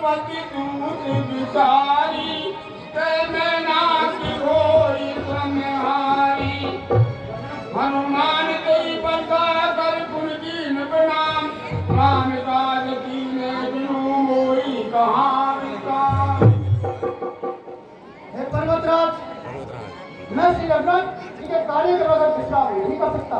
पति दूत विचारी ते में नाथ होई संहारी हनुमान कई बंदा कर गुण दीन प्रणाम राम काज कीने बिनु मोई कहाँ विकार। हे पर्वतराज, मैं श्री रघुनाथ जी के कार्य के बगैर विश्राम नहीं कर सकता।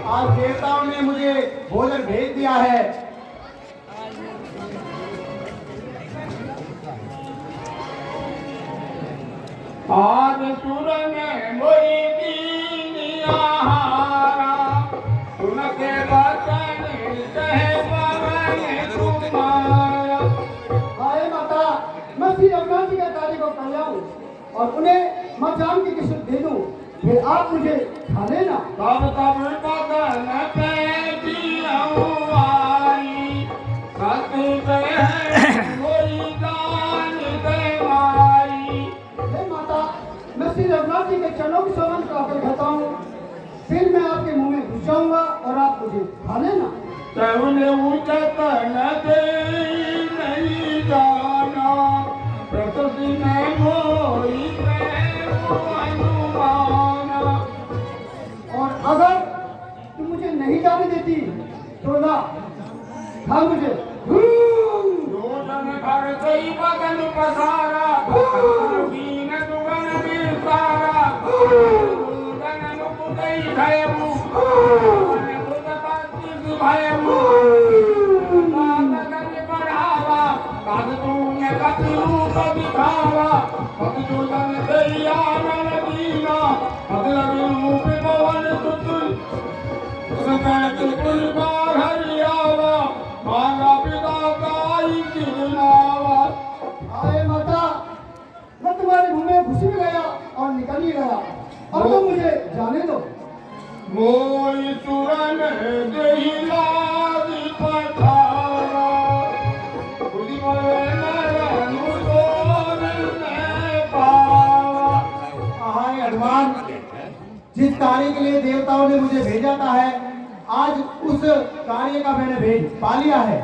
आज देवताओं ने मुझे भोजन भेज दिया है। आज सुर में मोरी दीनियारा सुन के वचन कहे पवन कुमारा। हाय माता, मैं श्री रघुनाथ जी के कार्य को कर लाऊं और उन्हें मध्याह्न की किस्मत दे दूं, फिर आप मुझे खा लेना। तब तब बदन पे दियाई सती कोई दान दे माई। हे माता, मैं श्री रघुनाथ जी के चरणों की सौगंध खाकर खाता हूँ, फिर मैं आपके मुंह में घुस जाऊंगा और आप मुझे खा लेना। तवने उचत न दे नहीं जाना प्रकृति में मोई प्रेम अनुमाना। और अगर तुम मुझे नहीं जाने देती तो ना खा मुझे। जोजन घर गई बदन पसारा दीन दुगन विसारा जोजन मुकुटई भयमु भयमु गगन बढ़ावा काद तूने कति रूप दिखावा पति जोजन दैया नर दीना पति लगे रूप पवन सुत सकल कुल बार हरियावा मांगा पिता काई किरनावा। आए माता, मैं तुम्हारे मुंह में घुस भी गया और निकल ही गया, अब तो मुझे जाने दो। मोई सुरन देहि लागी पठारा खुदी मरे नरनु तोर ने पावा। हाय हनुमान, जिस कार्य के लिए देवताओं ने मुझे भेजा था है, आज उस कार्य का मैंने भेज पा लिया है।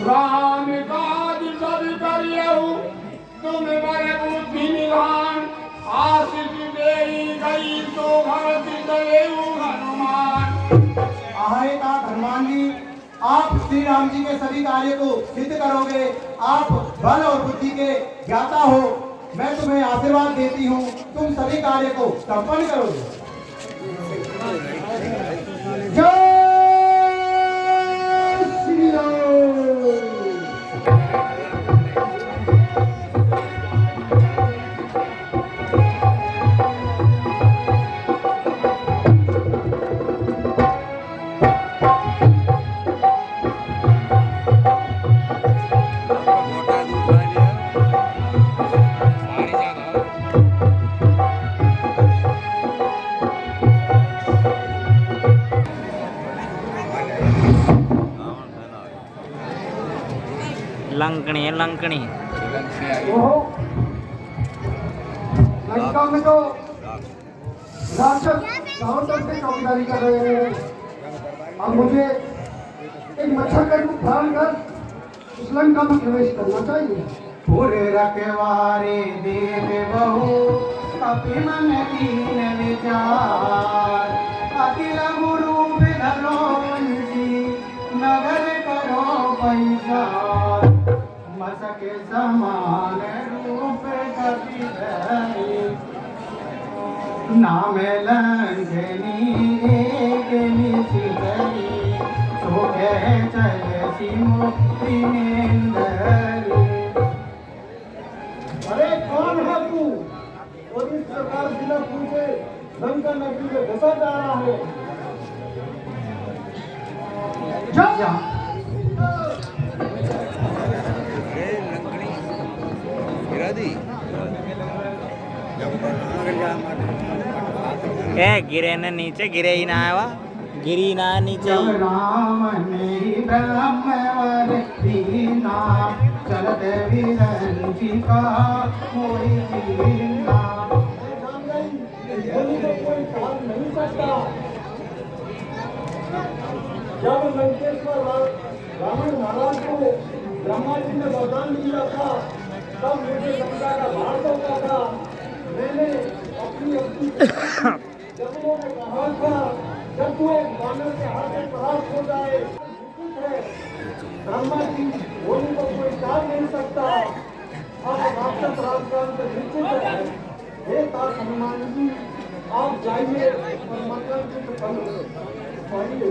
राम काज सब करियहु तुम बड़े बुद्धि निधान आशीष देई गई तो भरति दलेउ हनुमान। हाय तात हनुमान जी, आप श्री राम जी के सभी कार्य को सिद्ध करोगे। आप बल और बुद्धि के ज्ञाता हो, मैं तुम्हें आशीर्वाद देती हूँ, तुम सभी कार्य को संपन्न करोगे। जय श्री राम। लंकनी है लंकनी। ओहो, लंका में तो राक्षस गांव तक से चौकीदारी कर रहे हैं। अब मुझे एक मच्छर का रूप धारण कर उस लंका में प्रवेश करना चाहिए। पूरे रखवारे देव बहु कपि मन कीन विचार अति लघु रूप धरो मुंशी नगर करो पैसा मसके समान रूप कपि धरे नाम लंघनी एक निशिधरी सो कह चल सिमुक्ति नेंदरी। अरे कौन है तू और इस प्रकार बिना पूछे लंका नगरी में घुसा जा रहा है? जा गिरे न नीचे, गिरे ही ना आवा, गिरी ना नीचे। राम ने ब्रह्मवर दीना चलते विरंची का मोरी दीना नहीं सकता। जब लंकेश्वर रावण महाराज को ब्रह्मा जी ने वरदान दिया था तब मुझे लंका का भार होता था। मैंने अपनी जंगलों में कहा था जब तू एक वानर के हाथ में परास्त हो जाए ब्रह्मा जी होली को कोई टाल नहीं सकता। अब राक्षस राजकान से निश्चित है। हे तात हनुमान जी आप जाइए और मंगल की पाइए।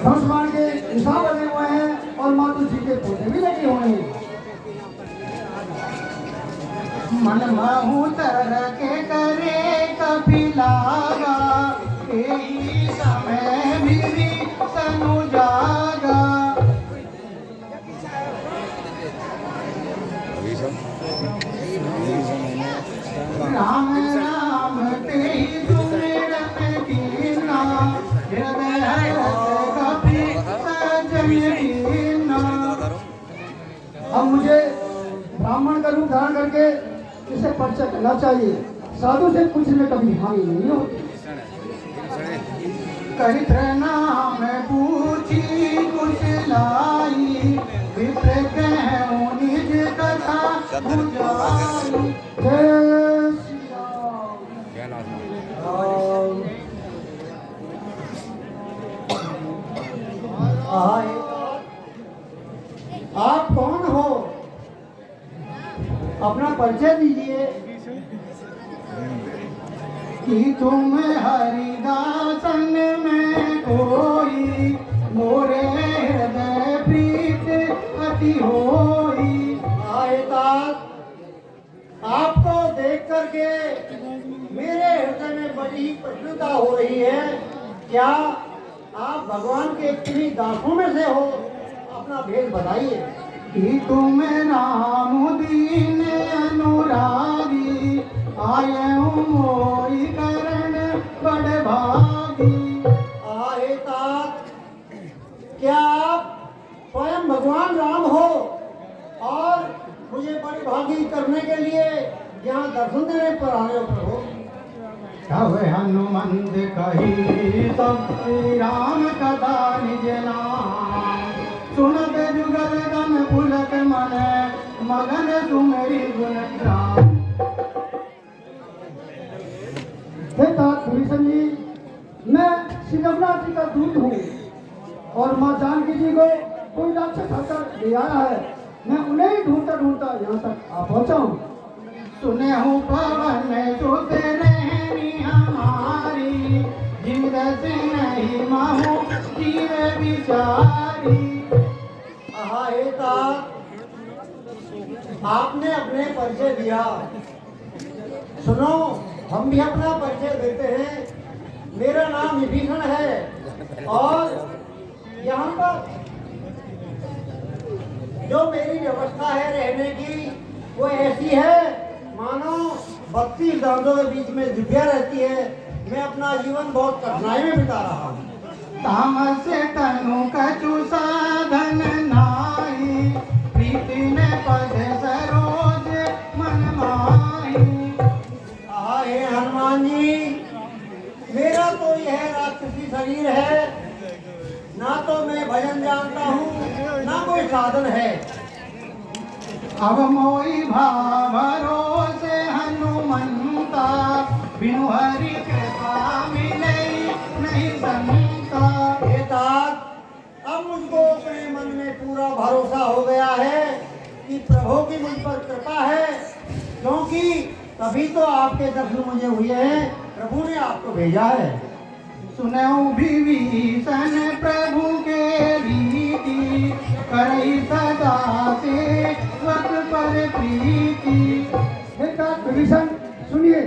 धनुष्मान के निशान लगे हुए हैं और मातु जी के पौधे भी लगे हुए हैं। मन महू तर के करे कभी लागा यही समय भी सनु जागा। राम राम तेरी सुमिरन कीना हृदय कभी सजन कीना। अब मुझे ब्राह्मण का रूप धारण करके इसे परिचय करना चाहिए। साधु से पूछने कभी हानि नहीं होती। करित्र नाम पूछी कुछ लाई विप्र कहूँ निज कथा बुझाई। जय श्री राम। आप कौन हो? अपना परिचय दीजिए। कि तुम हरिदासन में कोई मोरे हृदय प्रीत अति होई। आपको देख करके मेरे हृदय में बड़ी प्रसन्नता हो रही है। क्या आप भगवान के किन्हीं दासों में से हो? अपना भेद बताइए। कि तुम राम दीन अनुरागी आये मोई करण बड़ भागी। आए तात क्या आप स्वयं भगवान राम हो और मुझे बड़ी भागी करने के लिए यहाँ दर्शन देने पर आए हो प्रभु? तब हनुमंत कही सब श्री राम कथा निज नाम सुनत जुगल गन पुलक मन मगन सुमेरी गुण ग्राम। हे तात भीषण जी मैं श्री रघुनाथ जी का दूत हूँ और माँ जानकी जी को कोई राक्षस हटकर ले आया है। मैं उन्हें ही ढूंढता ढूंढता यहाँ तक आ पहुँचा हूँ। सुने हूँ पवन सुते रहनी हमारी जिंद से नहीं माहू जीव बिचारी। हे तात आपने अपने परिचय दिया। सुनो हम भी अपना परिचय देते हैं। मेरा नाम विभीषण है और यहाँ पर जो मेरी व्यवस्था है रहने की वो ऐसी है मानो 32 दांतों के बीच में दिव्या रहती है। मैं अपना जीवन बहुत कठिनाई में बिता रहा हूँ। तामस तनु कछु साधन नाई प्रीति ने पद सरोज मन माही। हे हनुमान जी मेरा तो यह राक्षसी शरीर है। ना तो मैं भजन जानता हूँ ना कोई साधन है। अब मोई भरोसे हनुमंता बिनु हरि कृपा मिले नहीं संता। हे तात अब मुझको अपने मन में पूरा भरोसा हो गया है कि प्रभु की मुझ पर कृपा है। क्योंकि तभी तो आपके दर्शन मुझे हुए हैं। प्रभु ने आपको भेजा है। सुनऊ विभीषण प्रभु के रीति करई सदा से वक पर प्रीति। हे तात विभीषण सुनिए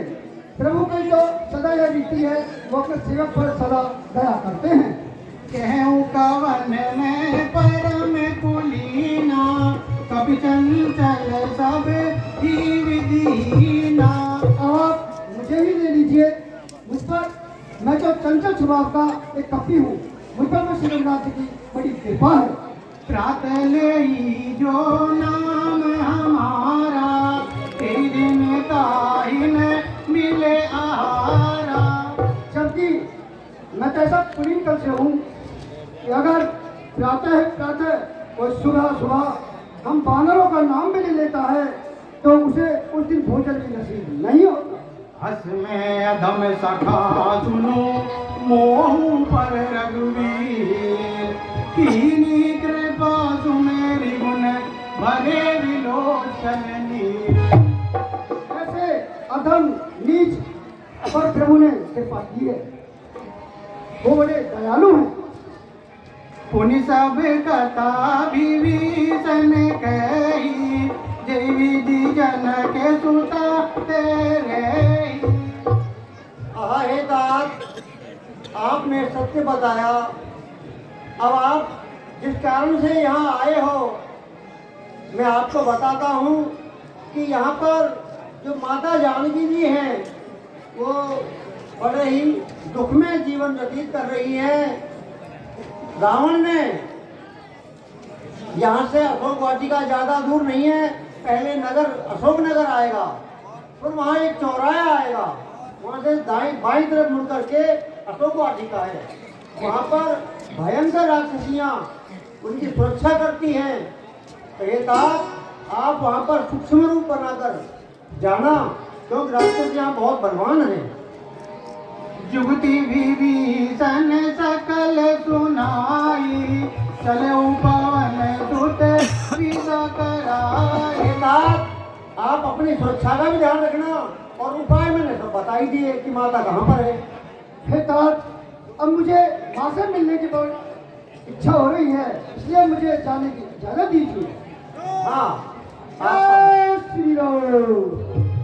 प्रभु की जो सदा यह रीति है वो अपने सेवक पर सदा दया करते हैं। कहूँ कवन में परम कुलीना कभी चंचल सब ही विधीना। आप मुझे ही ले लीजिए मुझ पर स्वभाव का एक कपी हूँ। मुझ पर में श्री रघुनाथ जी की बड़ी कृपा है। प्रातः ले ही जो नाम हमारा, तेरी दिन ताहिन मिले आहारा। जबकि मैं तो ऐसा पुलिंकल से हूँ कि अगर प्रातः प्रातः और सुबह सुबह हम वानरों का नाम भी ले लेता है तो उसे उस दिन भोजन की नसीब नहीं होता। हस में अधम सखा सुनो मोह पर रघुवीर, कीनी कृपा सुमेरी गुण भरे विलोचन नीर। ऐसे अधम नीच पर प्रभु ने कृपा की है, वो बड़े दयालु हैं। पुनि सब कथा विभीषण कही, जय विधि जन के सुता तेरे। हे तात, आपने सत्य बताया। अब आप जिस कारण से यहाँ आए हो, मैं आपको बताता हूँ कि यहाँ पर जो माता जानकी जी हैं वो बड़े ही दुख में जीवन व्यतीत कर रही हैं। रावण ने यहाँ से अशोक वाटिका ज़्यादा दूर नहीं है, पहले नगर अशोक नगर आएगा, फिर वहाँ एक चौराहा आएगा, वहाँ से दाएं बाईं तरफ मुड़ करके अशोक वाटिका है। वहाँ पर भयंकर राक्षसियाँ उनकी सुरक्षा करती हैं। तो ये आप वहाँ पर सूक्ष्म रूप बनाकर जाना, क्योंकि राक्षस यहाँ बहुत बलवान हैं। जुगति विभीषण सकल सुनाई, चले पवन सुत विदा कराए। आप अपनी सुरक्षा का भी ध्यान रखना, और उपाय मैंने सब बता ही दिए कि माता कहाँ पर है। हे तात, अब मुझे माँ से मिलने की बहुत इच्छा हो रही है, इसलिए मुझे जाने की इजाजत दीजिए। हाँ, जय श्री राम।